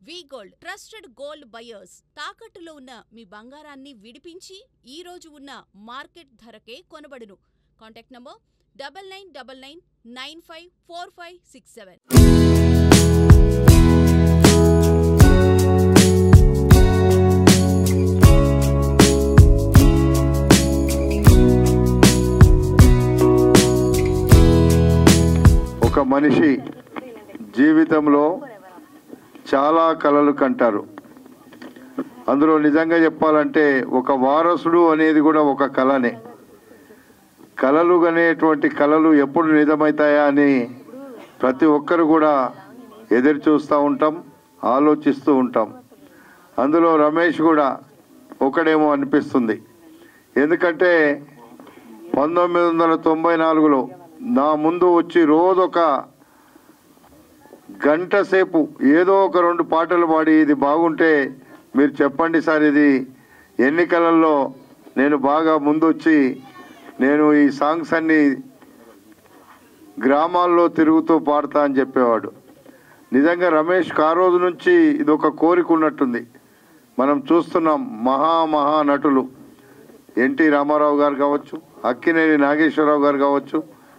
వి gold trusted gold buyers తాకట్టులో ఉన్న మీ బంగారాన్ని విడిపించి ఈ రోజు ఉన్న మార్కెట్ ధరకే కొనబడును. Contact number 9999954567. ఒక మనిషి జీవితంలో చాలా కలలు కంటారు. అందులో నిజంగా చెప్పాలంటే ఒక వారసుడు అనేది కూడా ఒక కళనే. కలలు అనేటువంటి కళలు ఎప్పుడు నిజమవుతాయా అని ప్రతి ఒక్కరు కూడా ఎదురు చూస్తూ ఉంటాం, ఆలోచిస్తూ ఉంటాం. అందులో రమేష్ కూడా ఒకడేమో అనిపిస్తుంది. ఎందుకంటే 1994లో నా ముందు వచ్చి రోజొక గంట సేపు ఏదో ఒక 2 పాటలు పాడి ఇది బాగుంటే మీరు చెప్పండి సార్, ఇది ఎన్నికలలో నేను బాగా ముందొచ్చి నేను ఈ సాంగ్స్ అన్ని గ్రామాల్లో తిరుగుతూ పాడతా అని చెప్పేవాడు. నిజంగా రమేష్కి ఆ రోజు నుంచి ఇది ఒక కోరిక ఉన్నట్టుంది. మనం చూస్తున్నాం మహా నటులు ఎన్టీ రామారావు గారు కావచ్చు, అక్కినేని నాగేశ్వరరావు గారు కావచ్చు,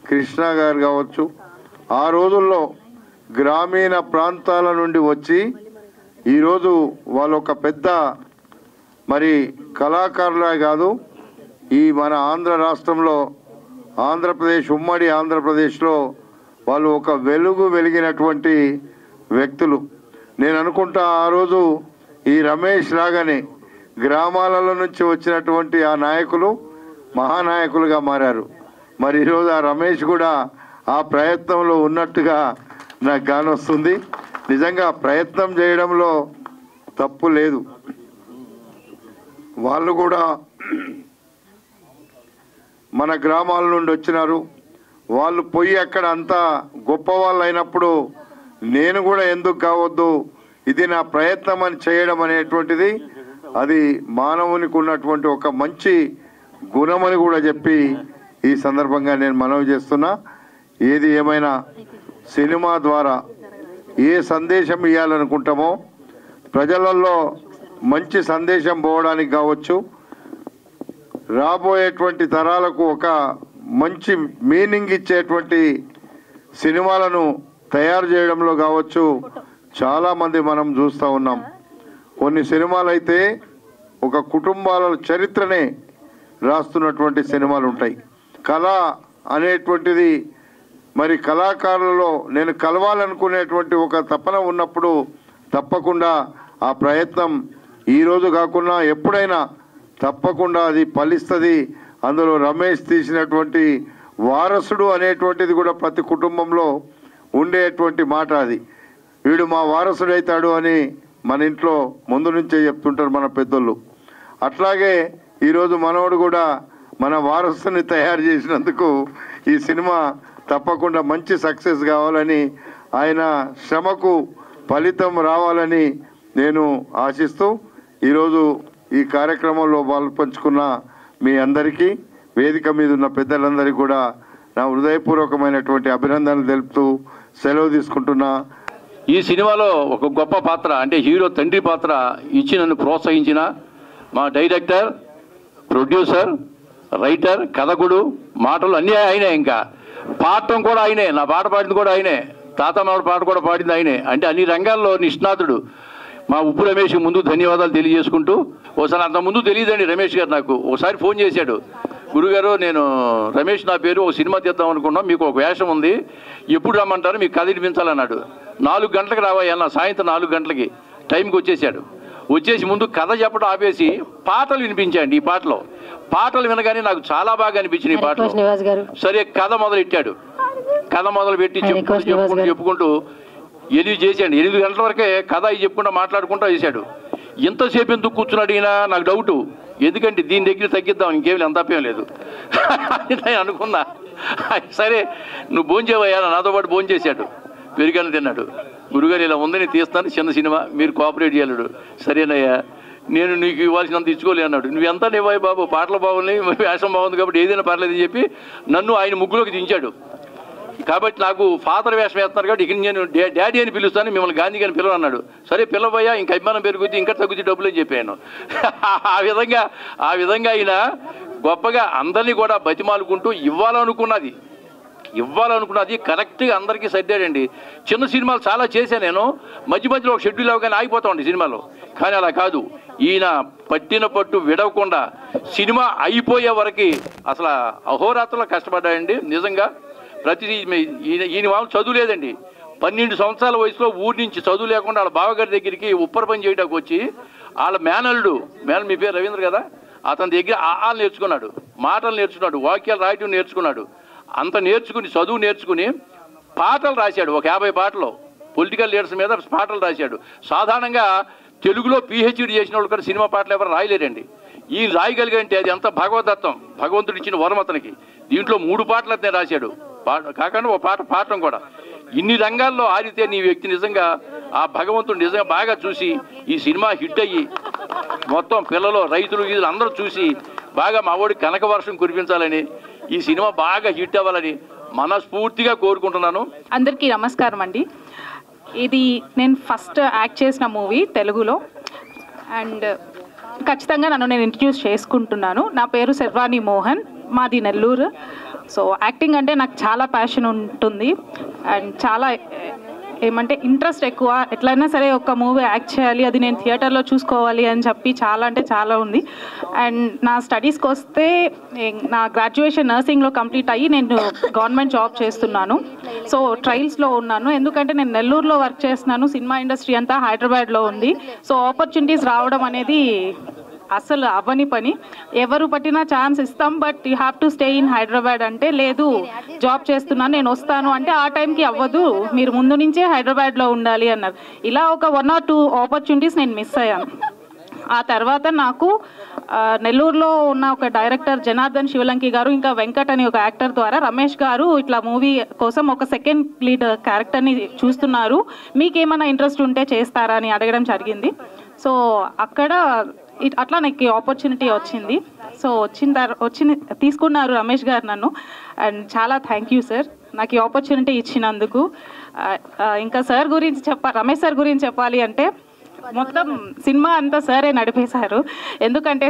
కృష్ణ గారు కావచ్చు, ఆ రోజుల్లో గ్రామీణ ప్రాంతాల నుండి వచ్చి ఈరోజు వాళ్ళు ఒక పెద్ద మరి కళాకారులే కాదు, ఈ మన ఆంధ్ర రాష్ట్రంలో ఆంధ్రప్రదేశ్ ఉమ్మడి ఆంధ్రప్రదేశ్లో వాళ్ళు ఒక వెలిగినటువంటి వ్యక్తులు. నేను అనుకుంటా ఆ రోజు ఈ రమేష్ లాగానే గ్రామాలలో నుంచి వచ్చినటువంటి ఆ నాయకులు మహానాయకులుగా మారారు. మరి ఈరోజు ఆ రమేష్ కూడా ఆ ప్రయత్నంలో ఉన్నట్టుగా నాకు కానొస్తుంది. నిజంగా ప్రయత్నం చేయడంలో తప్పు లేదు. వాళ్ళు కూడా మన గ్రామాల నుండి వచ్చినారు. వాళ్ళు పోయి అక్కడ అంతా గొప్ప వాళ్ళు అయినప్పుడు నేను కూడా ఎందుకు కావద్దు, ఇది నా ప్రయత్నం అని చేయడం అనేటువంటిది అది మానవునికి ఉన్నటువంటి ఒక మంచి గుణమని కూడా చెప్పి ఈ సందర్భంగా నేను మనవి చేస్తున్నా. ఏది ఏమైనా సినిమా ద్వారా ఏ సందేశం ఇవ్వాలనుకుంటామో ప్రజలలో మంచి సందేశం పోవడానికి కావచ్చు, రాబోయేటువంటి తరాలకు ఒక మంచి మీనింగ్ ఇచ్చేటువంటి సినిమాలను తయారు చేయడంలో కావచ్చు చాలామంది మనం చూస్తూ ఉన్నాం. కొన్ని సినిమాలు అయితే ఒక కుటుంబాల చరిత్రనే రాస్తున్నటువంటి సినిమాలు ఉంటాయి. కళ అనేటువంటిది మరి కళాకారులలో నేను కలవాలనుకునేటువంటి ఒక తపన ఉన్నప్పుడు తప్పకుండా ఆ ప్రయత్నం ఈరోజు కాకుండా ఎప్పుడైనా తప్పకుండా అది ఫలిస్తుంది. అందులో రమేష్ తీసినటువంటి వారసుడు అనేటువంటిది కూడా ప్రతి కుటుంబంలో ఉండేటువంటి మాట. అది వీడు మా వారసుడు అవుతాడు అని మన ఇంట్లో ముందు నుంచే చెప్తుంటారు మన పెద్దోళ్ళు. అట్లాగే ఈరోజు మనోడు కూడా మన వారసుని తయారు చేసినందుకు ఈ సినిమా తప్పకుండా మంచి సక్సెస్ కావాలని, ఆయన శ్రమకు ఫలితం రావాలని నేను ఆశిస్తూ ఈరోజు ఈ కార్యక్రమంలో పాల్పంచుకున్న మీ అందరికీ, వేదిక మీద ఉన్న పెద్దలందరికీ కూడా నా హృదయపూర్వకమైనటువంటి అభినందనలు తెలుపుతూ సెలవు తీసుకుంటున్నా. ఈ సినిమాలో ఒక గొప్ప పాత్ర అంటే హీరో తండ్రి పాత్ర ఇచ్చి నన్ను ప్రోత్సహించిన మా డైరెక్టర్, ప్రొడ్యూసర్, రైటర్, కథకుడు, మాటలు అన్నీ ఆయనే. ఇంకా పాడటం కూడా ఆయనే, నా పాట పాడింది కూడా ఆయనే, తాత మామిడి పాట కూడా పాడింది ఆయనే. అంటే అన్ని రంగాల్లో నిష్ణాతుడు. మా ఉప్పు రమేష్కి ముందు ధన్యవాదాలు తెలియజేసుకుంటూ, ఒకసారి అంత ముందు తెలియదండి రమేష్ గారు నాకు ఒకసారి ఫోన్ చేశాడు. గురుగారు, నేను రమేష్ నా పేరు, ఒక సినిమా తీద్దాం అనుకున్నాం, మీకు ఒక వేషం ఉంది, ఎప్పుడు రమ్మంటారు, మీకు కథ వినిపించాలన్నాడు. 4 గంటలకు రావాయన్న, సాయంత్రం 4 గంటలకి టైంకి వచ్చేసాడు. వచ్చేసి ముందు కథ చెప్పడం ఆపేసి పాటలు వినిపించండి. ఈ పాటలు వినగానే నాకు చాలా బాగా అనిపించింది ఈ పాటలు. సరే కథ మొదలెట్టాడు. కథ మొదలు పెట్టి చెప్పుకుంటూ 8 చేశాడు. 8 గంటల వరకే కథ చెప్పుకుంటూ మాట్లాడుకుంటూ చేశాడు. ఎంతసేపు ఎందుకు కూర్చున్నాడు ఈయన నాకు డౌటు. ఎందుకంటే దీని దగ్గర తగ్గిద్దాం, ఇంకేం ఎంత తప్పేం లేదు నేను అనుకున్నా. సరే నువ్వు భోంచేవయ్యా, నాతో పాటు భోంచేశాడు, పెరిగాను తిన్నాడు. గురుగారు ఇలా ఉందని తీస్తాను, చిన్న సినిమా, మీరు కోఆపరేట్ చేయలేడు. సరేనయ్యా, నేను నీకు ఇవ్వాల్సినంత ఇచ్చుకోలే అన్నాడు. నువ్వెంత నీవాయి బాబు, పాటలు బాగున్నాయి, వేషం బాగుంది కాబట్టి ఏదైనా పర్లేదని చెప్పి నన్ను ఆయన ముగ్గులోకి దించాడు. కాబట్టి నాకు ఫాదర్ వేషం వేస్తున్నారు కాబట్టి ఇక నేను డాడీ అని పిలుస్తాను, మిమ్మల్ని గాంధీ గారిని పిలవ అన్నాడు. సరే పిలవయ్యా, ఇంకా అభిమానం పెరుగుద్ది, ఇంకా తగ్గుద్ది డబ్బులు అని చెప్పాను. ఆ విధంగా ఆయన గొప్పగా అందరినీ కూడా బతిమాలుకుంటూ ఇవ్వాలనుకున్నది కరెక్ట్గా అందరికీ సర్దాడండి. చిన్న సినిమాలు చాలా చేశాను నేను, మధ్య మధ్యలో ఒక షెడ్యూల్ అవగానే ఆగిపోతా ఉండే సినిమాలో. కానీ అలా కాదు, ఈయన పట్టిన పట్టు విడవకుండా సినిమా అయిపోయే వరకు అసలు అహోరాత్రులు కష్టపడ్డాడండి. నిజంగా ఈయన వాళ్ళు చదువు లేదండి. 12 సంవత్సరాల వయసులో ఊరి నుంచి చదువు లేకుండా వాళ్ళ బావగారి దగ్గరికి ఉప్పర పని చేయడానికి వచ్చి వాళ్ళ మేనల్లుడు మీ పేరు రవీంద్ర కదా, అతని దగ్గర ఆలు నేర్చుకున్నాడు, మాటలు నేర్చుకున్నాడు, వాక్యాలు రాయటం నేర్చుకున్నాడు. అంత నేర్చుకుని చదువు నేర్చుకుని పాటలు రాశాడు. ఒక 50 పాటలు పొలిటికల్ లీడర్స్ మీద పాటలు రాశాడు. సాధారణంగా తెలుగులో PhD చేసిన వాళ్ళు కూడా సినిమా పాటలు ఎవరు రాయలేరండి. ఈయన రాయగలిగంటే అది ఎంత భగవదత్తం, భగవంతుడు ఇచ్చిన వరం అతనికి. దీంట్లో 3 పాటలు అతనే రాశాడు, కాకుండా ఒక పాట పాడటం కూడా. ఇన్ని రంగాల్లో ఆరితే నీ వ్యక్తి నిజంగా ఆ భగవంతుడు నిజంగా బాగా చూసి ఈ సినిమా హిట్ అయ్యి మొత్తం పిల్లలు, రైతులు, గీతులు అందరూ చూసి బాగా మా వాడికి కనక వర్షం కురిపించాలని, ఈ సినిమా బాగా హిట్ అవ్వాలని మనస్ఫూర్తిగా కోరుకుంటున్నాను. అందరికీ నమస్కారం అండి. ఇది నేను ఫస్ట్ యాక్ట్ చేసిన మూవీ తెలుగులో. అండ్ ఖచ్చితంగా నన్ను నేను ఇంట్రడ్యూస్ చేసుకుంటున్నాను. నా పేరు శర్వాణి మోహన్, మాది నెల్లూరు. సో యాక్టింగ్ అంటే నాకు చాలా ప్యాషన్ ఉంటుంది అండ్ చాలా ఏమంటే ఇంట్రెస్ట్ ఎక్కువ. ఎట్లయినా సరే ఒక మూవీ యాక్ట్ చేయాలి, అది నేను థియేటర్లో చూసుకోవాలి అని చెప్పి చాలా అంటే చాలా ఉంది. అండ్ నా స్టడీస్కి వస్తే నా గ్రాడ్యుయేషన్ నర్సింగ్లో కంప్లీట్ అయ్యి నేను గవర్నమెంట్ జాబ్ చేస్తున్నాను. సో ట్రయల్స్లో ఉన్నాను, ఎందుకంటే నేను నెల్లూరులో వర్క్ చేస్తున్నాను, సినిమా ఇండస్ట్రీ అంతా హైదరాబాద్లో ఉంది. సో ఆపర్చునిటీస్ రావడం అనేది అసలు అవ్వని పని. ఎవరు పట్టినా ఛాన్స్ ఇస్తాం, but you have to stay in Hyderabad అంటే లేదు, జాబ్ చేస్తున్నాను నేను వస్తాను అంటే ఆ టైంకి అవ్వదు, మీరు ముందు నుంచే హైదరాబాద్లో ఉండాలి అన్నారు. ఇలా ఒక 1 or 2 ఆపర్చునిటీస్ నేను మిస్ అయ్యాను. ఆ తర్వాత నాకు నెల్లూరులో ఉన్న ఒక డైరెక్టర్ జనార్దన్ శివలంకి గారు, ఇంకా వెంకట్ అని ఒక యాక్టర్ ద్వారా రమేష్ గారు ఇట్లా మూవీ కోసం ఒక సెకండ్ లీడ్ క్యారెక్టర్ని చూస్తున్నారు, మీకేమైనా ఇంట్రెస్ట్ ఉంటే చేస్తారా అని అడగడం జరిగింది. సో అక్కడ అట్లా నాకు ఆపర్చునిటీ వచ్చింది. సో తీసుకున్నారు రమేష్ గారు నన్ను. అండ్ చాలా థ్యాంక్ యూ సార్ నాకు ఈ ఆపర్చునిటీ ఇచ్చినందుకు. ఇంకా సార్ గురించి రమేష్ సార్ గురించి చెప్పాలి అంటే మొత్తం సినిమా అంతా సరే నడిపేశారు. ఎందుకంటే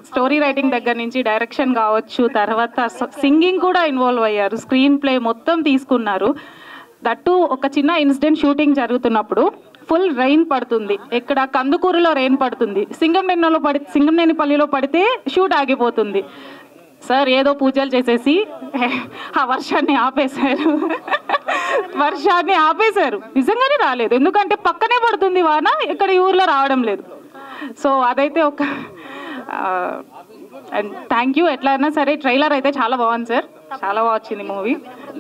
స్టోరీ రైటింగ్ దగ్గర నుంచి డైరెక్షన్ కావచ్చు, తర్వాత సింగింగ్ కూడా ఇన్వాల్వ్ అయ్యారు, స్క్రీన్ ప్లే మొత్తం తీసుకున్నారు. దట్టు ఒక చిన్న ఇన్సిడెంట్ షూటింగ్ జరుగుతున్నప్పుడు ఫుల్ రెయిన్ పడుతుంది, ఇక్కడ కందుకూరులో రెయిన్ పడుతుంది, సింగంనేనిపల్లిలో పడితే షూట్ ఆగిపోతుంది. సార్ ఏదో పూజలు చేసేసి ఆ వర్షాన్ని ఆపేశారు. నిజంగానే రాలేదు, ఎందుకంటే పక్కనే పడుతుంది వాన, ఇక్కడ ఈ ఊర్లో రావడం లేదు. సో అదైతే ఒక అండ్ థ్యాంక్ యూ. ఎట్లా అయినా సరే ట్రైలర్ అయితే చాలా బాగుంది సార్, చాలా బాగా వచ్చింది మూవీ.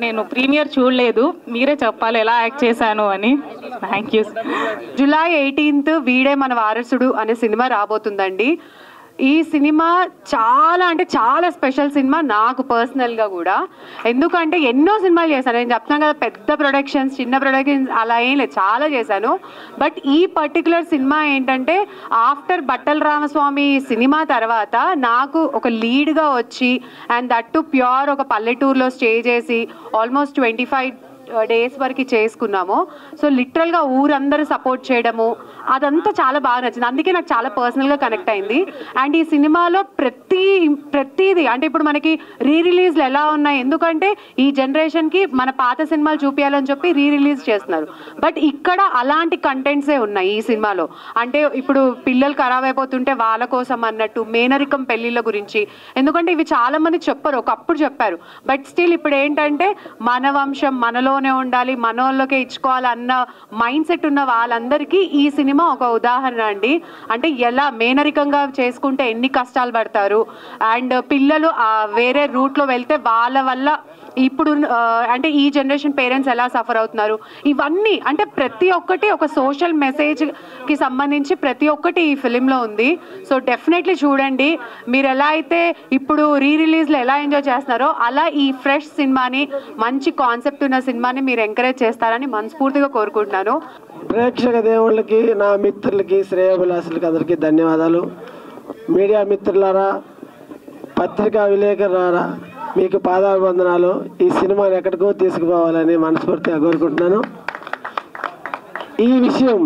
నేను ప్రీమియర్ చూడలేదు, మీరే చెప్పాలి ఎలా యాక్ట్ చేశాను అని. Thank you. July 18th వీడే మన వారసుడు అనే సినిమా రాబోతుందండి. ఈ సినిమా చాలా అంటే చాలా స్పెషల్ సినిమా నాకు పర్సనల్గా కూడా. ఎందుకంటే ఎన్నో సినిమాలు చేశాను, నేను చెప్తాను కదా, పెద్ద ప్రొడక్షన్స్, చిన్న ప్రొడక్షన్స్ అలా ఏం లేదు, చాలా చేశాను. బట్ ఈ పర్టికులర్ సినిమా ఏంటంటే ఆఫ్టర్ బట్టల రామస్వామి సినిమా తర్వాత నాకు ఒక లీడ్గా వచ్చి, అండ్ దట్టు ప్యూర్ ఒక పల్లెటూరులో స్టే చేసి ఆల్మోస్ట్ 25 days వరకు చేసుకున్నాము. సో లిటరల్గా ఊరందరూ సపోర్ట్ చేయడము అదంతా చాలా బాగా నచ్చింది, అందుకే నాకు చాలా పర్సనల్గా కనెక్ట్ అయింది. అండ్ ఈ సినిమాలో ప్రతిదీ అంటే ఇప్పుడు మనకి రిలీజ్లు ఎలా ఉన్నాయి, ఎందుకంటే ఈ జనరేషన్కి మన పాత సినిమాలు చూపించాలని చెప్పి రిలీజ్ చేస్తున్నారు, బట్ ఇక్కడ అలాంటి కంటెంట్సే ఉన్నాయి ఈ సినిమాలో. అంటే ఇప్పుడు పిల్లలు ఖరాబ్ అయిపోతుంటే వాళ్ళ కోసం అన్నట్టు, మేనరికం పెళ్ళిళ్ళ గురించి, ఎందుకంటే ఇవి చాలా మంది చెప్పరు, ఒకప్పుడు చెప్పారు, బట్ స్టిల్ ఇప్పుడు ఏంటంటే మన వంశం మనలోనే ఉండాలి, మనోళ్ళకే ఇచ్చుకోవాలి అన్న మైండ్ సెట్ ఉన్న వాళ్ళందరికీ ఈ సినిమా ఒక ఉదాహరణ అండి. అంటే ఎలా మేనరికంగా చేసుకుంటే ఎన్ని కష్టాలు పడతారు, అండ్ పిల్లలు వేరే రూట్లో వెళ్తే వాళ్ళ వల్ల ఇప్పుడు అంటే ఈ జనరేషన్ పేరెంట్స్ ఎలా సఫర్ అవుతున్నారు, ఇవన్నీ అంటే ప్రతి ఒక్కటి ఒక సోషల్ మెసేజ్కి సంబంధించి ప్రతి ఒక్కటి ఈ ఫిలింలో ఉంది. సో డెఫినెట్లీ చూడండి. మీరు ఎలా అయితే ఇప్పుడు రిలీజ్లో ఎలా ఎంజాయ్ చేస్తున్నారో అలా ఈ ఫ్రెష్ సినిమాని, మంచి కాన్సెప్ట్ ఉన్న సినిమాని మీరు ఎంకరేజ్ చేస్తారని మనస్ఫూర్తిగా కోరుకుంటున్నాను. ప్రేక్షక దేవుళ్ళకి, నా మిత్రులకి, శ్రేయోభిలాసులకి అందరికీ ధన్యవాదాలు. మీడియా మిత్రులారా, పత్రికా విలేకరులారా, మీకు పాదాభివందనాలు. ఈ సినిమాని ఎక్కడికో తీసుకుపోవాలని మనస్ఫూర్తిగా కోరుకుంటున్నాను. ఈ విషయం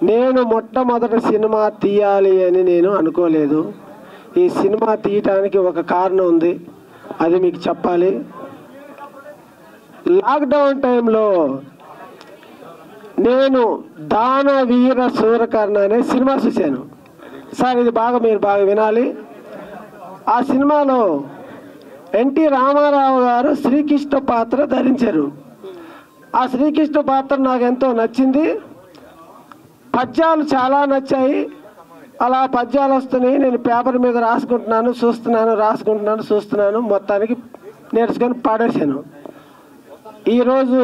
నేను మొట్టమొదటి సినిమా తీయాలి అని నేను అనుకోలేదు. ఈ సినిమా తీయటానికి ఒక కారణం ఉంది, అది మీకు చెప్పాలి. లాక్డౌన్ టైంలో నేను దానవీర సూరకర్ణ అనే సినిమా చూశాను సార్. ఇది మీరు బాగా వినాలి. ఆ సినిమాలో ఎన్టీ రామారావు గారు శ్రీకృష్ణ పాత్ర ధరించారు. ఆ శ్రీకృష్ణ పాత్ర నాకు ఎంతో నచ్చింది. పద్యాలు చాలా నచ్చాయి. అలా పద్యాలు వస్తున్నాయి, నేను పేపర్ మీద చూస్తున్నాను, మొత్తానికి నేర్చుకొని పాడేశాను. ఈరోజు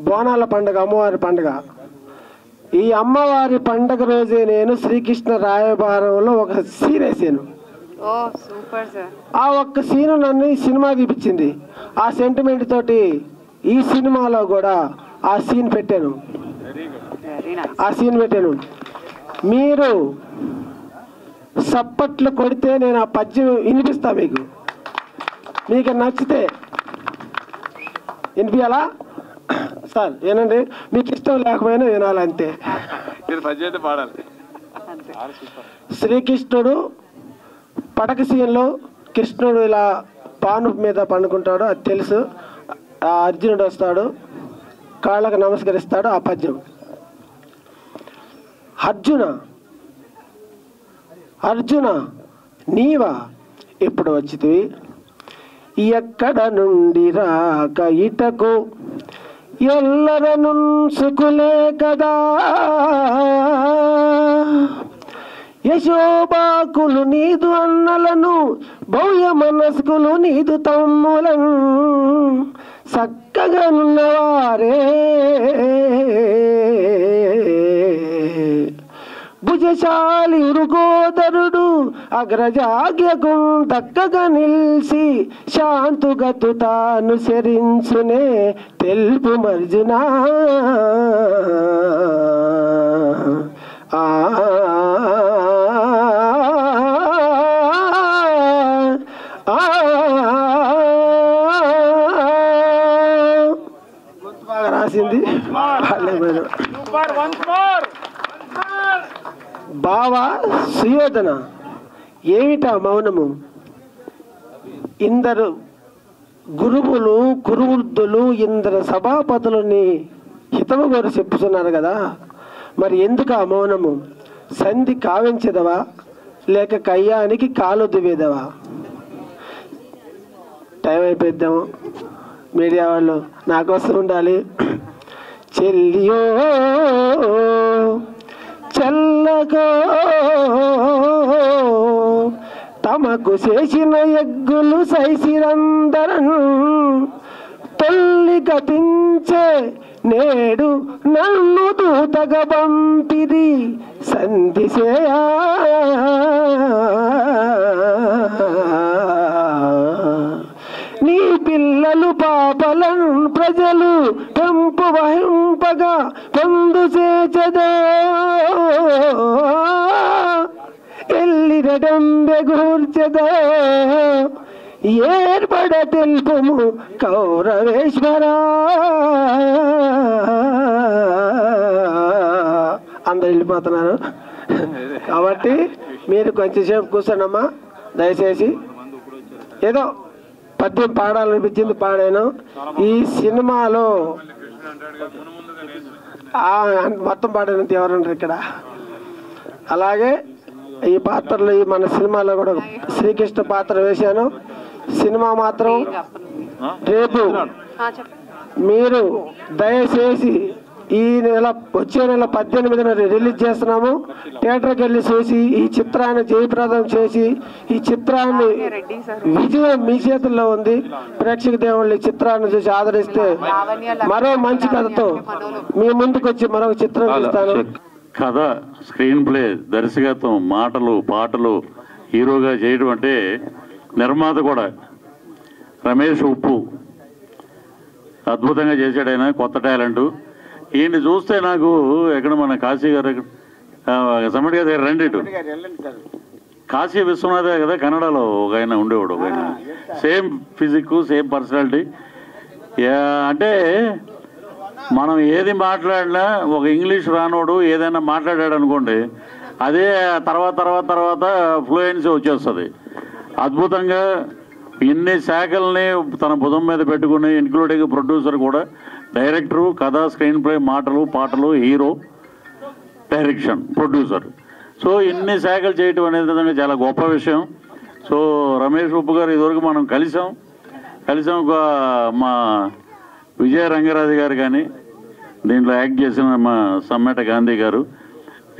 బోనాల పండుగ, అమ్మవారి పండుగ. ఈ అమ్మవారి పండుగ రోజే నేను శ్రీకృష్ణ రాయబారంలో ఒక సీన్ వేసాను. ఆ ఒక్క సీను నన్ను ఈ సినిమా తీపిచ్చింది. ఆ సెంటిమెంట్ తోటి ఈ సినిమాలో కూడా ఆ సీన్ పెట్టాను. మీరు సప్పట్లు కొడితే నేను ఆ పద్యం వినిపిస్తా. మీకు నచ్చితే వినిపించాలా సార్? వినండి, మీకు ఇష్టం లేకపోయినా వినాలంతే. శ్రీకృష్ణుడు పడక సీన్లో కృష్ణుడు ఇలా పాను మీద పండుకుంటాడు, అది తెలుసు. అర్జునుడు వస్తాడు, కాళ్ళకు నమస్కరిస్తాడు. ఆ పద్యం, అర్జున నీవా ఎప్పుడు వచ్చితివి, ఎక్కడ నుండి రాక ఇటకు, ఎల్లరను సుకులే కదా, యశోబాకులు నీదు అన్నలను, భవ్య మనస్కులు నీదు తమ్ములను, చక్కగా ఉన్నవారే భుజశాలి ఉరుగోదరుడు, అగ్రజాగ్యకు దక్కగా నిల్సి, శాంతుగతు తాను శరించునే తెలుపు మర్జునా. బాగా రాసింది బావా సుయోధన. ఏమిటా మౌనము? ఇందరు గురువులు కురువృద్ధులు ఇందరు సభాపతులని హితము గారు చెప్పుతున్నారు కదా, మరి ఎందుకు ఆ మౌనము? సంధి కావించదవా లేక కయ్యానికి కాలు దువ్వేదవా? టైం అయిపోయిద్దాము, మీడియా వాళ్ళు నా కోసం ఉండాలి. చెల్లియో చల్లగో తమకు చేసిన ఎగ్గులు సైసిరందరను, తొల్లి గతించే నేడు నన్ను దూతగా పంపిరి సంధిసేయా. నీ పిల్లలు పాపలను ప్రజలు పెంపు వహింపగా పొందు చేచదో, ఎల్లిరడంబెగూర్చదో ఏర్పడ తెలుపుము కౌరవేశ్వర. అందరు వెళ్ళిపోతున్నారు కాబట్టి మీరు కొంచెంసేపు కూర్చోండమ్మా దయచేసి. ఏదో పద్యం పాడాలనిపించింది, పాడాను. ఈ సినిమాలో మొత్తం పాడినంత ఎవరున్నారు ఇక్కడ? అలాగే ఈ పాత్రలు మన సినిమాలో కూడా శ్రీకృష్ణ పాత్ర వేశాను. సినిమా మాత్రం రేపు మీరు దయచేసి ఈ నెల వచ్చే నెల 18న రిలీజ్ చేస్తున్నాము. థియేటర్కి వెళ్ళి చూసి ఈ చిత్రాన్ని జయప్రదం చేసి ఈ చిత్రాన్ని విజయం మీ చేతుల్లో ఉంది. ప్రేక్షక దేవుళ్ళు ఈ చిత్రాన్ని చూసి ఆదరిస్తే మరో మంచి కథతో మీ ముందుకు వచ్చి మరొక చిత్రం చూస్తాను. కథ, స్క్రీన్ ప్లే, దర్శకత్వం, మాటలు, పాటలు, హీరోగా చేయడం అంటే నిర్మాత కూడా రమేష్ ఉప్పు అద్భుతంగా చేశాడు. ఆయన కొత్త టాలెంట్. ఈయన్ని చూస్తే నాకు ఎక్కడ మన కాశీ గారు, సమటి గారి దగ్గర రండి, కాశీ విశ్వనాథే కదా కన్నడలో ఒక ఆయన ఉండేవాడు, ఒక ఆయన సేమ్ ఫిజిక్ సేమ్ పర్సనాలిటీ. అంటే మనం ఏది మాట్లాడినా ఒక ఇంగ్లీష్ రానోడు ఏదైనా మాట్లాడాడు అనుకోండి, అదే తర్వాత ఫ్లూయెన్సీ వచ్చేస్తుంది. అద్భుతంగా ఇన్ని శాఖల్ని తన భుజం మీద పెట్టుకుని, ఇంక్లూడింగ్ ప్రొడ్యూసర్ కూడా, డైరెక్టరు, కథ, స్క్రీన్ ప్లే, మాటలు, పాటలు, హీరో, డైరెక్షన్, ప్రొడ్యూసర్. సో ఇన్ని శాఖలు చేయటం అనేది చాలా గొప్ప విషయం. సో రమేష్ ఉప్పు గారు ఇదివరకు మనం కలిసాం. మా విజయ రంగరాజు గారు కానీ, దీంట్లో యాక్ట్ చేసిన మా సమ్మేట గాంధీ గారు,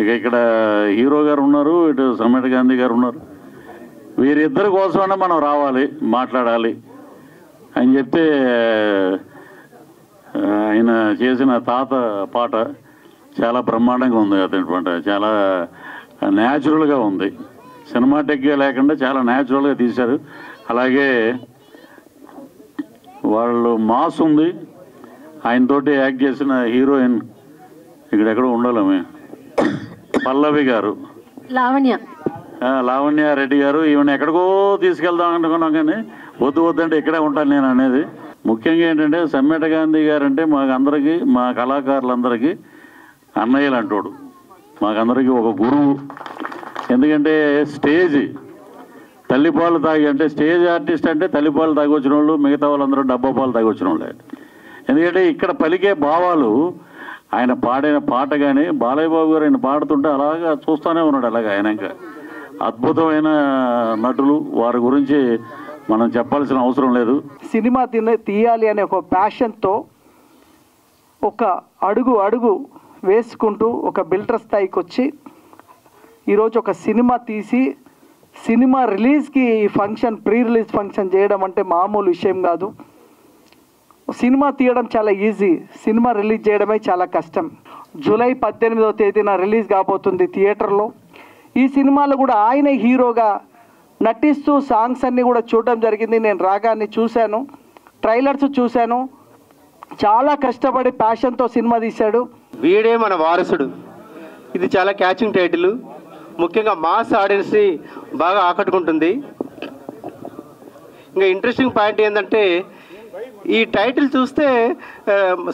ఇక ఇక్కడ హీరో గారు ఉన్నారు, ఇటు సమ్మేట గాంధీ గారు ఉన్నారు. వీరిద్దరి కోసమైనా మనం రావాలి, మాట్లాడాలి అని చెప్తే ఆయన చేసిన తాత పాట చాలా బ్రహ్మాండంగా ఉంది. అతని పాట చాలా న్యాచురల్గా ఉంది, సినిమాటిక్గా లేకుండా చాలా న్యాచురల్గా తీశారు. అలాగే వాళ్ళు మాస్ ఉంది. ఆయనతోటి యాక్ట్ చేసిన హీరోయిన్ ఇక్కడెక్కడ ఉండాలమే, పల్లవి గారు, లావణ్య రెడ్డి గారు. ఈవెన్ ఎక్కడికో తీసుకెళ్దాం అనుకున్నాం కానీ వద్దంటే ఇక్కడే ఉంటాను నేను అనేది. ముఖ్యంగా ఏంటంటే సమ్మేట గాంధీ గారు అంటే మాకందరికీ, మా కళాకారులందరికీ అన్నయ్యలు అంటాడు, మాకందరికీ ఒక గురువు. ఎందుకంటే స్టేజ్ తల్లిపాలు తాగి, అంటే స్టేజ్ ఆర్టిస్ట్ అంటే తల్లిపాలు తాగి వచ్చిన వాళ్ళు, మిగతా వాళ్ళందరూ డబ్బా పాలు తాగి వచ్చిన వాళ్ళే. ఎందుకంటే ఇక్కడ పలికే భావాలు, ఆయన పాడిన పాట కానీ, బాలయ్య బాబు గారు ఆయన పాడుతుంటే అలాగా చూస్తూనే ఉన్నాడు. అలాగా ఆయన ఇంకా అద్భుతమైన నటులు, వారి గురించి మనం చెప్పాల్సిన అవసరం లేదు. సినిమా తీయాలి అనే ఒక ప్యాషన్తో ఒక అడుగు వేసుకుంటూ ఒక బిల్డర్ స్థాయికి వచ్చి ఈరోజు ఒక సినిమా తీసి, సినిమా రిలీజ్కి ఫంక్షన్, ప్రీ రిలీజ్ ఫంక్షన్ చేయడం అంటే మామూలు విషయం కాదు. సినిమా తీయడం చాలా ఈజీ, సినిమా రిలీజ్ చేయడమే చాలా కష్టం. జూలై 18వ తేదీన రిలీజ్ కాబోతుంది థియేటర్లో. ఈ సినిమాలో కూడా ఆయన హీరోగా నటిస్తూ సాంగ్స్ అన్నీ కూడా చూడడం జరిగింది. నేను రాగాన్ని చూశాను, ట్రైలర్స్ చూశాను. చాలా కష్టపడి ప్యాషన్తో సినిమా తీశాడు. వీడే మన వారసుడు, ఇది చాలా క్యాచింగ్ టైటిల్. ముఖ్యంగా మాస్ ఆడియన్స్ని బాగా ఆకట్టుకుంటుంది. ఇంకా ఇంట్రెస్టింగ్ పాయింట్ ఏంటంటే, ఈ టైటిల్ చూస్తే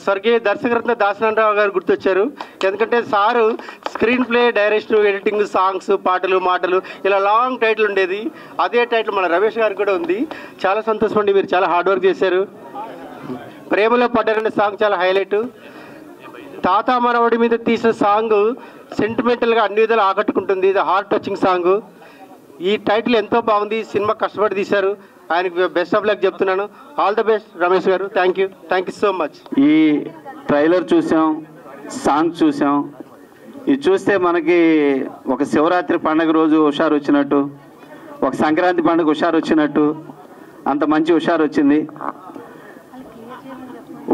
స్వర్గీయ దర్శకరత్న దాసనారాయణ గారు గుర్తొచ్చారు. ఎందుకంటే sir screen play, direction, editing, songs, పాటలు, మాటలు ఇలా లాంగ్ టైటిల్ ఉండేది. అదే టైటిల్ మన రమేష్ గారికి కూడా ఉంది. చాలా సంతోషం అండి, మీరు చాలా హార్డ్ వర్క్ చేశారు. ప్రేమలో పడ్డారనే సాంగ్ చాలా హైలైట్. తాత మనవడి మీద తీసిన సాంగ్ సెంటిమెంటల్గా అన్ని విధాలు ఆకట్టుకుంటుంది. ఇది హార్ట్ టచింగ్ సాంగ్. ఈ టైటిల్ ఎంతో బాగుంది, సినిమా కష్టపడి తీశారు. ఆయనకి బెస్ట్ ఆఫ్ లక్ చెప్తున్నాను. ఆల్ ద బెస్ట్ రమేష్ గారు. Thank you so much. ఈ ట్రైలర్ చూసాం, సాంగ్ చూసాం. ఇది చూస్తే మనకి ఒక శివరాత్రి పండుగ రోజు హుషారు వచ్చినట్టు, ఒక సంక్రాంతి పండుగ హుషారు వచ్చినట్టు, అంత మంచి హుషారు వచ్చింది.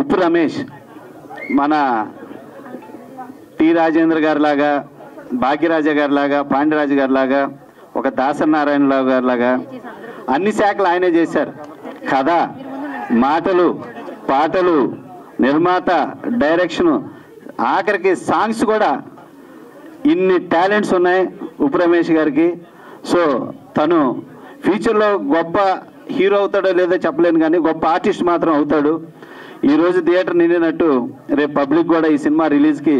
ఉప్పు రమేష్ మన టి రాజేంద్ర గారి లాగా, భాగ్యరాజ గారి లాగా, పాండ్యరాజు గారి లాగా, ఒక దాసనారాయణరావు గారి లాగా అన్ని శాఖలు ఆయనే చేశారు. కథ, మాటలు, పాటలు, నిర్మాత, డైరెక్షను, ఆఖరికి సాంగ్స్ కూడా. ఇన్ని టాలెంట్స్ ఉన్నాయి ఉప్పు రమేష్ గారికి. సో తను ఫ్యూచర్లో గొప్ప హీరో అవుతాడో లేదో చెప్పలేను, కానీ గొప్ప ఆర్టిస్ట్ మాత్రం అవుతాడు. ఈరోజు థియేటర్ నిండినట్టు రేపు పబ్లిక్ కూడా ఈ సినిమా రిలీజ్కి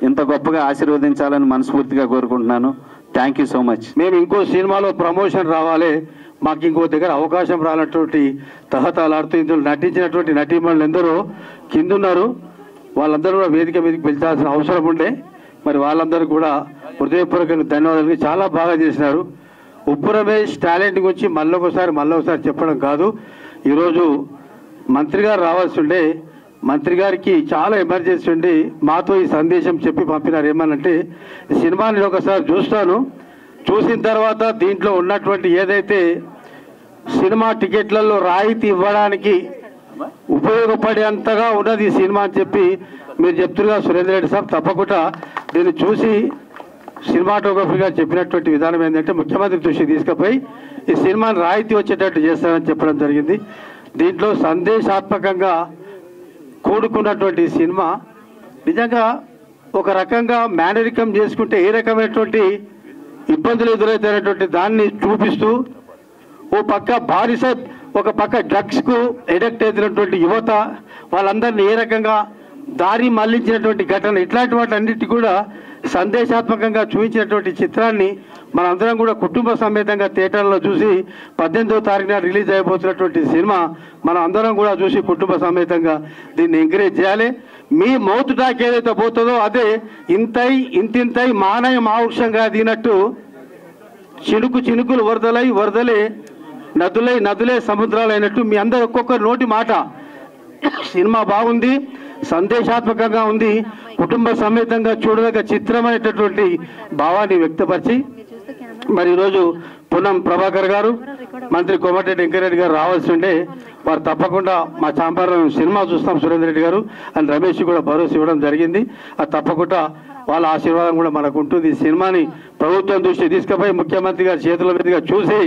ఇంత గొప్పగా ఆశీర్వదించాలని మనస్ఫూర్తిగా కోరుకుంటున్నాను. Thank you so much. మేము ఇంకో సినిమాలో ప్రమోషన్ రావాలి, మాకు ఇంకో దగ్గర అవకాశం రానటువంటి తహతలాడుతూ ఇందులో నటించినటువంటి నటీమణులు ఎందరో కిందున్నారు. వాళ్ళందరూ కూడా వేదిక మీదకి పిలిచాల్సిన అవసరం ఉండే. మరి వాళ్ళందరూ కూడా హృదయపూర్వకంగా ధన్యవాదాలు. చాలా బాగా చేసినారు. ఉప్పు రమేష్ టాలెంట్ గురించి మళ్ళొకసారి చెప్పడం కాదు. ఈరోజు మంత్రి గారు రావాల్సి ఉండే, మంత్రి గారికి చాలా ఎమర్జెన్సీ ఉండి మాతో ఈ సందేశం చెప్పి పంపినారు. ఏమనంటే, ఈ సినిమాని ఒకసారి చూస్తాను, చూసిన తర్వాత దీంట్లో ఉన్నటువంటి ఏదైతే సినిమా టికెట్లలో రాయితీ ఇవ్వడానికి ఉపయోగపడేంతగా ఉన్నది ఈ సినిమా అని చెప్పి మీరు చెప్తున్నారు సురేందర్ రెడ్డి సాబ్. తప్పకుండా దీన్ని చూసి సినిమాటోగ్రఫీగా చెప్పినటువంటి విధానం ఏంటంటే, ముఖ్యమంత్రి దృష్టికి తీసుకుపోయి ఈ సినిమాని రాయితీ వచ్చేటట్టు చేస్తారని చెప్పడం జరిగింది. దీంట్లో సందేశాత్మకంగా కూడుకున్నటువంటి సినిమా నిజంగా ఒక రకంగా మేనరికం చేసుకుంటే ఏ రకమైనటువంటి ఇబ్బందులు ఎదురైతున్నటువంటి దాన్ని చూపిస్తూ ఓ పక్క బానిస, ఒక పక్క డ్రగ్స్కు ఎడిక్ట్ అవుతున్నటువంటి యువత, వాళ్ళందరినీ ఏ రకంగా దారి మళ్లించినటువంటి ఘటన, ఇట్లాంటి వాటన్నిటి కూడా సందేశాత్మకంగా చూపించినటువంటి చిత్రాన్ని మనందరం కూడా కుటుంబ సమేతంగా థియేటర్లో చూసి 18వ తారీఖున రిలీజ్ అయిపోతున్నటువంటి సినిమా మనం అందరం కూడా చూసి కుటుంబ సమేతంగా దీన్ని ఎంకరేజ్ చేయాలి. మీ మౌత్ టాక్ ఏదైతే పోతుందో అదే ఇంతింతై మానయ మావృక్షంగా దినట్టు చినుకు చినుకులు వరదలే నదులే సముద్రాలైనట్టు మీ అందరూ ఒక్కొక్కరు నోటి మాట. సినిమా బాగుంది, సందేశాత్మకంగా ఉంది, కుటుంబ సమేతంగా చూడదగ్గ చిత్రమైనటువంటి భావాన్ని వ్యక్తపరిచి మరి ఈరోజు పొన్నం ప్రభాకర్ గారు, మంత్రి కోమటిరెడ్డి వెంకరెడ్డి గారు రావాల్సి ఉండే వారు తప్పకుండా మా చాంపారం సినిమా చూస్తాం సురేందర్ రెడ్డి గారు అండ్ రమేష్ కూడా భరోసా ఇవ్వడం జరిగింది. అది తప్పకుండా వాళ్ళ ఆశీర్వాదం కూడా మనకు ఉంటుంది. ఈ సినిమాని ప్రభుత్వం దృష్టి తీసుకుపోయి ముఖ్యమంత్రి గారి చేతుల మీదుగా చూసి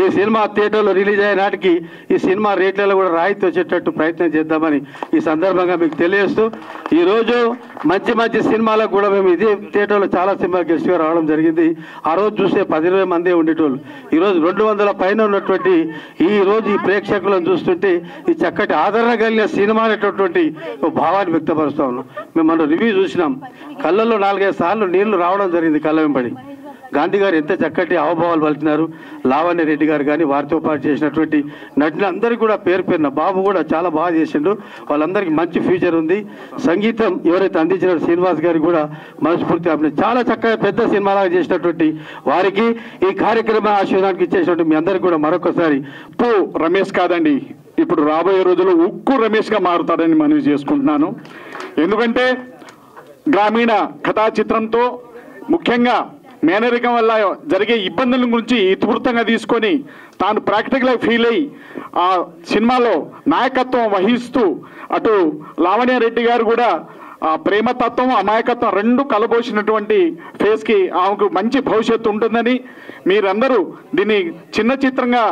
ఈ సినిమా థియేటర్లో రిలీజ్ అయ్యే నాటికి ఈ సినిమా రేట్లలో కూడా రాయితీ వచ్చేటట్టు ప్రయత్నం చేద్దామని ఈ సందర్భంగా మీకు తెలియజేస్తూ, ఈరోజు మంచి సినిమాలకు కూడా మేము ఇదే థియేటర్లో చాలా సినిమా గెస్ట్గా రావడం జరిగింది. ఆ రోజు చూస్తే 10-20 మందే ఉండేటోళ్ళు. ఈరోజు 200 పైన ఉన్నటువంటి ఈ ప్రేక్షకులను చూస్తుంటే ఈ చక్కటి ఆదరణ కలిగిన సినిమా అనేటటువంటి భావాన్ని వ్యక్తపరుస్తూ ఉన్నాం. మేము మన రివ్యూ చూసినాం, కళ్ళల్లో 4-5 సార్లు నీళ్లు రావడం జరిగింది కళ్ళ వెంబడి. గాంధీ గారు ఎంత చక్కటి హావభావాలు పలికినారు. లావణ్య రెడ్డి గారు కానీ వారితో పాటు చేసినటువంటి నటులందరికీ కూడా పేరున బాబు కూడా చాలా బాగా చేసిండు. వాళ్ళందరికీ మంచి ఫ్యూచర్ ఉంది. సంగీతం ఎవరైతే అందించిన శ్రీనివాస్ గారికి కూడా మనస్ఫూర్తిగా చాలా చక్కగా పెద్ద సినిమాలాగా చేసినటువంటి వారికి ఈ కార్యక్రమ ఆశీర్వాదానికి ఇచ్చేసినటువంటి మీ అందరికీ కూడా మరొకసారి రమేష్ కాదండి, ఇప్పుడు రాబోయే రోజుల్లో ఉక్కు రమేష్గా మారుతారని మనవి చేసుకుంటున్నాను. ఎందుకంటే గ్రామీణ కథా చిత్రంతో ముఖ్యంగా మేనరికం వల్ల జరిగే ఇబ్బందుల గురించి ఇతివృత్తంగా తీసుకొని తాను ప్రాక్టికల్గా ఫీల్ అయ్యి ఆ సినిమాలో నాయకత్వం వహిస్తూ అటు లావణ్యారెడ్డి గారు కూడా ఆ ప్రేమతత్వం అమాయకత్వం రెండు కలబోసినటువంటి ఫేస్కి ఆమెకు మంచి భవిష్యత్తు ఉంటుందని మీరందరూ దీన్ని చిన్న చిత్రంగా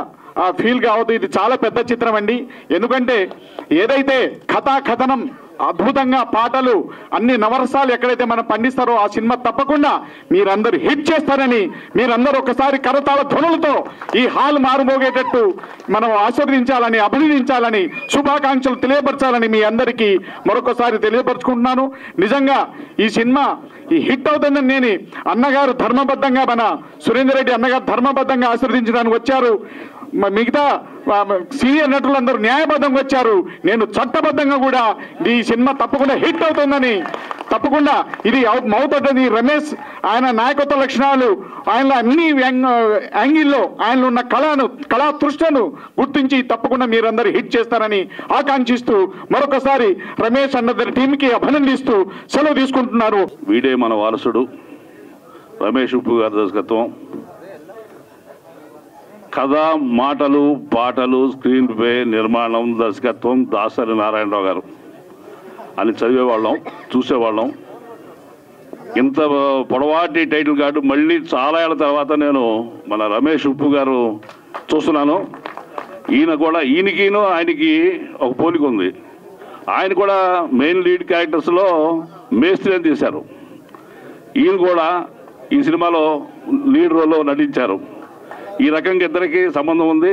ఫీల్ కావద్దు. ఇది చాలా పెద్ద చిత్రం అండి. ఎందుకంటే ఏదైతే కథనం అద్భుతంగా పాటలు అన్ని నవరసాలు ఎక్కడైతే మనం పండిస్తారో ఆ సినిమా తప్పకుండా మీరందరూ హిట్ చేస్తారని, మీరందరూ ఒకసారి కరతాళ ధ్వనులతో ఈ హాల్ మారుమోగేటట్టు మనం ఆశీర్వదించాలని, అభినందించాలని, శుభాకాంక్షలు తెలియపరచాలని మీ అందరికీ మరొకసారి తెలియపరుచుకుంటున్నాను. నిజంగా ఈ సినిమా ఈ హిట్ అవుతుందని నేను అన్నగారు ధర్మబద్ధంగా మన సురేందర్ రెడ్డి అన్నగారు ధర్మబద్ధంగా ఆశీర్వదించడానికి వచ్చారు. మిగతా సీనియర్ నటులందరూ న్యాయబద్ధంగా వచ్చారు. నేను చట్టబద్ధంగా కూడా ఈ సినిమా తప్పకుండా హిట్ అవుతుందని, తప్పకుండా ఇది మౌత్ అవుతుంది. రమేష్ ఆయన నాయకత్వ లక్షణాలు, ఆయనలో అన్ని యాంగిల్లో ఆయనలో ఉన్న కళా తృష్ణను గుర్తించి తప్పకుండా మీరందరూ హిట్ చేస్తారని ఆకాంక్షిస్తూ మరొకసారి రమేష్ అన్న టీంకి అభినందిస్తూ సెలవు తీసుకుంటున్నారు. వీడే మన వారసుడు రమేష్ ఉప్పు గారి దర్శకత్వం, కథ, మాటలు, పాటలు, స్క్రీన్ ప్లే, నిర్మాణం, దర్శకత్వం దాసరి నారాయణరావు గారు అని చదివేవాళ్ళం, చూసేవాళ్ళం. ఇంత పొడవాటి టైటిల్ కార్డు మళ్ళీ చాలా ఏళ్ళ తర్వాత నేను మన రమేష్ ఉప్పు గారు చూస్తున్నాను. ఈయనకిను ఆయనకి ఒక పోలిక ఉంది. ఆయన కూడా మెయిన్ లీడ్ క్యారెక్టర్స్లో మేస్త్రి అని తీశారు. ఈయన కూడా ఈ సినిమాలో లీడ్ రోల్లో నటించారు. ఈ రకంగా ఇద్దరికి సంబంధం ఉంది.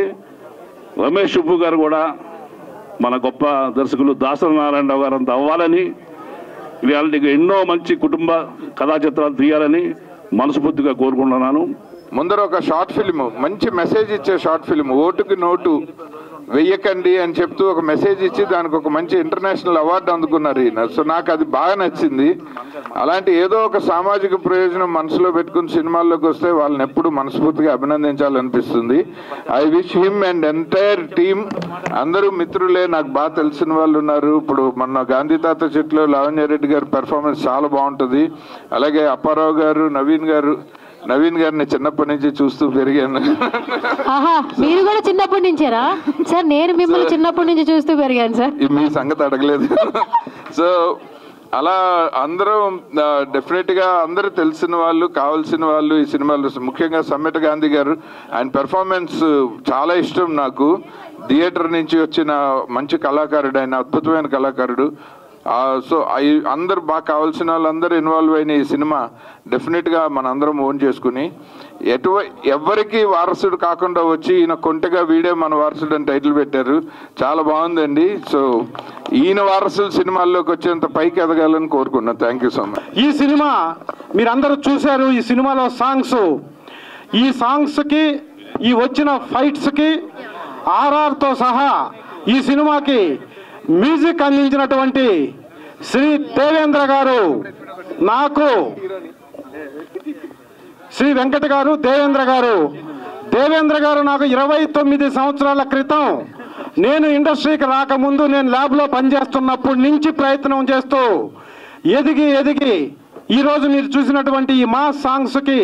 రమేష్ ఉప్పు గారు కూడా మన గొప్ప దర్శకులు దాసరి నారాయణరావు గారు అంత అవ్వాలని, రియాలిటీగా ఎన్నో మంచి కుటుంబ కథా చిత్రాలు తీయాలని మనస్ఫూర్తిగా కోరుకుంటున్నాను. ముందర ఒక షార్ట్ ఫిల్మ్, మంచి మెసేజ్ ఇచ్చే షార్ట్ ఫిల్మ్, ఓటుకి నోటు వెయ్యకండి అని చెప్తూ ఒక మెసేజ్ ఇచ్చి దానికి ఒక మంచి ఇంటర్నేషనల్ అవార్డు అందుకున్నారు ఈయన. సో నాకు అది బాగా నచ్చింది. అలాంటి ఏదో ఒక సామాజిక ప్రయోజనం మనసులో పెట్టుకుని సినిమాల్లోకి వస్తే వాళ్ళని ఎప్పుడు మనస్ఫూర్తిగా అభినందించాలనిపిస్తుంది. I wish him and entire team, అందరూ మిత్రులే, నాకు బాగా తెలిసిన వాళ్ళు ఉన్నారు. ఇప్పుడు మన గాంధీ తాత చెట్లో లావణ్యారెడ్డి గారి పెర్ఫార్మెన్స్ చాలా బాగుంటుంది. అలాగే అప్పారావు గారు, నవీన్ గారిని చిన్నప్పటి నుంచి చూస్తూ పెరిగాను. మీరు కూడా చిన్నప్పటి నుంచేరా సార్? నేను మిమ్మల్ని చిన్నప్పటి నుంచి చూస్తూ పెరిగాను సార్. మీ సంగతి అడగలేదు. సో అలా అందరూ డెఫినెట్గా అందరూ తెలిసిన వాళ్ళు, కావాల్సిన వాళ్ళు ఈ సినిమాలో. ముఖ్యంగా సమ్మెట గాంధీ గారు, ఆయన పెర్ఫార్మెన్స్ చాలా ఇష్టం నాకు. థియేటర్ నుంచి వచ్చిన మంచి కళాకారుడు ఆయన, అద్భుతమైన కళాకారుడు. సో అందరు బాగా కావాల్సిన వాళ్ళందరూ ఇన్వాల్వ్ అయిన ఈ సినిమా డెఫినెట్గా మనందరం ఓన్ చేసుకుని ఎవరికి వారసుడు కాకుండా వచ్చి ఈయన కొంటగా వీడే మన వారసుడు అని టైటిల్ పెట్టారు. చాలా బాగుందండి. సో ఈయన వారసులు సినిమాల్లోకి వచ్చేంత పైకి ఎదగాలని కోరుకున్నాను. Thank you so much. ఈ సినిమా మీరందరూ చూశారు. ఈ సినిమాలో ఈ సాంగ్స్కి ఈ వచ్చిన ఫైట్స్కి ఆర్ఆర్తో సహా ఈ సినిమాకి మ్యూజిక్ అందించినటువంటి శ్రీ దేవేంద్ర గారు, నాకు శ్రీ వెంకట గారు, దేవేంద్ర గారు నాకు 29 సంవత్సరాల క్రితం నేను ఇండస్ట్రీకి రాకముందు నేను ల్యాబ్లో పనిచేస్తున్నప్పటి నుంచి ప్రయత్నం చేస్తూ ఎదిగి ఈరోజు మీరు చూసినటువంటి ఈ మాస్ సాంగ్స్కి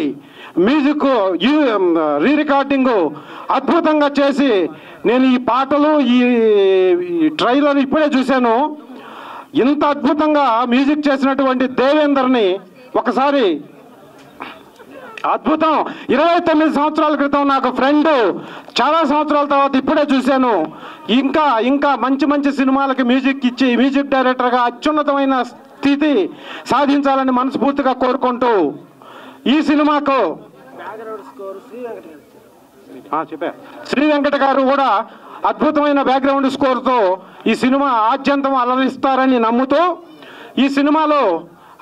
మ్యూజిక్ రీ రికార్డింగ్ అద్భుతంగా చేసి నేను ఈ పాటలు ఈ ట్రైలర్ ఇప్పుడే చూశాను. ఇంత అద్భుతంగా మ్యూజిక్ చేసినటువంటి దేవేందర్ని ఒకసారి అద్భుతం. 29 సంవత్సరాల క్రితం నాకు ఫ్రెండ్, చాలా సంవత్సరాల తర్వాత ఇప్పుడే చూశాను. ఇంకా మంచి సినిమాలకి మ్యూజిక్ ఇచ్చి మ్యూజిక్ డైరెక్టర్గా అత్యున్నతమైన స్థితి సాధించాలని మనస్ఫూర్తిగా కోరుకుంటూ ఈ సినిమాకు శ్రీ వెంకట గారు కూడా అద్భుతమైన బ్యాక్గ్రౌండ్ స్కోర్తో ఈ సినిమా ఆద్యంతం అలరిస్తారని నమ్ముతూ ఈ సినిమాలో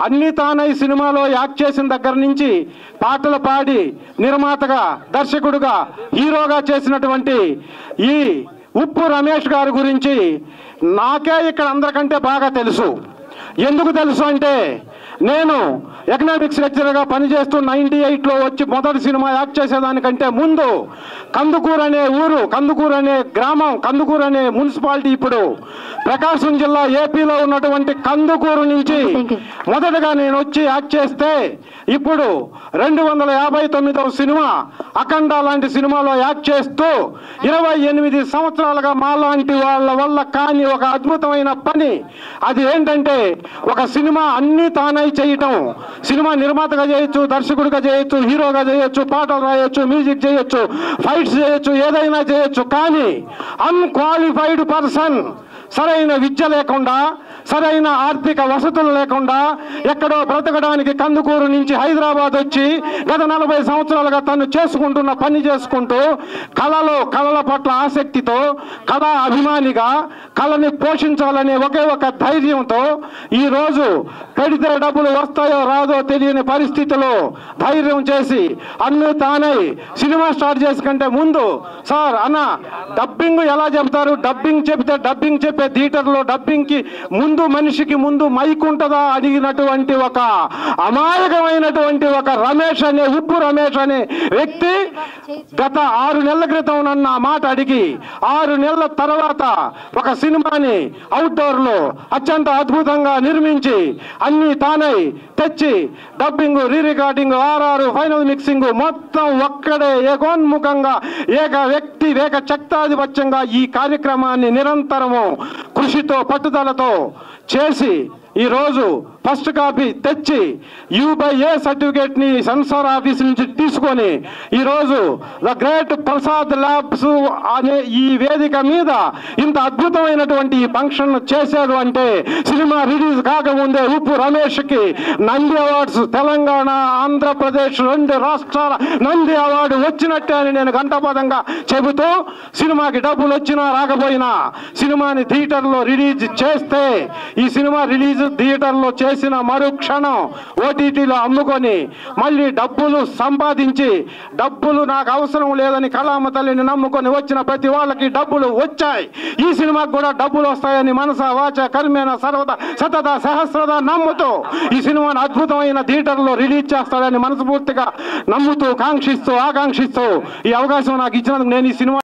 అన్ని తానై సినిమాలో యాక్ట్ చేసిన దగ్గర నుంచి పాటలు పాడి నిర్మాతగా, దర్శకుడుగా, హీరోగా చేసినటువంటి ఈ ఉప్పు రమేష్ గారి గురించి నాకే ఇక్కడ అందరికంటే బాగా తెలుసు. ఎందుకు తెలుసు అంటే నేను ఎకనామిక్స్ లెక్చరర్గా పనిచేస్తూ 98లో వచ్చి మొదటి సినిమా యాక్ట్ చేసేదానికంటే ముందు కందుకూరు అనే ఊరు, కందుకూరు అనే గ్రామం, కందుకూరు అనే మున్సిపాలిటీ ఇప్పుడు ప్రకాశం జిల్లా ఏపీలో ఉన్నటువంటి కందుకూరు నుంచి మొదటగా నేను వచ్చి యాక్ట్ చేస్తే ఇప్పుడు 259వ సినిమా అఖండ లాంటి సినిమాలో యాక్ట్ చేస్తూ 28 సంవత్సరాలుగా మాలాంటి వాళ్ళ వల్ల కాని ఒక అద్భుతమైన పని. అది ఏంటంటే ఒక సినిమా అన్ని తానై చేయటం. సినిమా నిర్మాతగా చేయొచ్చు, దర్శకుడిగా చేయొచ్చు, హీరోగా చేయొచ్చు, పాటలు రాయొచ్చు, మ్యూజిక్ చేయొచ్చు, ఫైట్స్ చేయొచ్చు, ఏదైనా చేయొచ్చు. కానీ అన్క్వాలిఫైడ్ పర్సన్, సరైన విద్య లేకుండా, సరైన ఆర్థిక వసతులు లేకుండా ఎక్కడో బ్రతకడానికి కందుకూరు నుంచి హైదరాబాద్ వచ్చి గత 40 సంవత్సరాలుగా తను చేసుకుంటున్న పని చేసుకుంటూ కళల పట్ల ఆసక్తితో, కళా అభిమానిగా, కళని పోషించాలనే ఒకే ఒక ధైర్యంతో ఈరోజు పెడితే డబ్బులు వస్తాయో రాదో తెలియని పరిస్థితిలో ధైర్యం చేసి అన్ను తానై సినిమా స్టార్ట్ చేసుకుంటే ముందు సార్ అన్న డబ్బింగ్ ఎలా చెప్తారు, డబ్బింగ్ చెప్తే డబ్బింగ్ చెప్పే థియేటర్లో డబ్బింగ్కి ముందు మనిషికి ముందు మైక్ ఉంటుందా అడిగినటువంటి ఒక అమాయకమైనటువంటి ఒక రమేష్ అనే ఉప్పు రమేష్ అనే వ్యక్తి గత 6 నెలల క్రితం నన్ను ఆ మాట అడిగి 6 నెలల తర్వాత ఒక సినిమాని అవుట్డోర్లో అత్యంత అద్భుతంగా నిర్మించి అన్ని తానై తెచ్చి dubbing, re recording, RR, final mixing మొత్తం ఒక్కడే ఏకోన్ముఖంగా ఏక చక్తాధిపత్యంగా ఈ కార్యక్రమాన్ని నిరంతరము కృషితో పట్టుదలతో చేసి ఈరోజు ఫస్ట్ కాపీ తెచ్చి U/A సర్టిఫికేట్ని సెన్సార్ ఆఫీస్ నుంచి తీసుకొని ఈరోజు ద గ్రేట్ ప్రసాద్ ల్యాబ్స్ అనే ఈ వేదిక మీద ఇంత అద్భుతమైనటువంటి ఈ ఫంక్షన్ చేశారు అంటే సినిమా రిలీజ్ కాకముందే ఉప్పు రమేష్కి నంది అవార్డ్స్, తెలంగాణ, ఆంధ్రప్రదేశ్ 2 రాష్ట్రాల నంది అవార్డు వచ్చినట్టే అని నేను ఘంటాపథంగా చెబుతూ సినిమాకి డబ్బులు వచ్చినా రాకపోయినా సినిమాని థియేటర్లో రిలీజ్ చేస్తే ఈ సినిమా రిలీజ్ థియేటర్లో చేసిన మరుక్షణం ఓటీటీలో అమ్ముకొని మళ్ళీ డబ్బులు సంపాదించి డబ్బులు నాకు అవసరం లేదని కళామ తల్లిని నమ్ముకొని వచ్చిన ప్రతి వాళ్ళకి డబ్బులు వచ్చాయి. ఈ సినిమాకి కూడా డబ్బులు వస్తాయని మనస వాచ కర్మేణ సర్వద సతత సహస్రద నమ్ముతూ ఈ సినిమాను అద్భుతమైన థియేటర్లో రిలీజ్ చేస్తాడని మనస్ఫూర్తిగా నమ్ముతూ ఆకాంక్షిస్తూ ఈ అవకాశం నాకు ఇచ్చినందుకు నేను ఈ సినిమా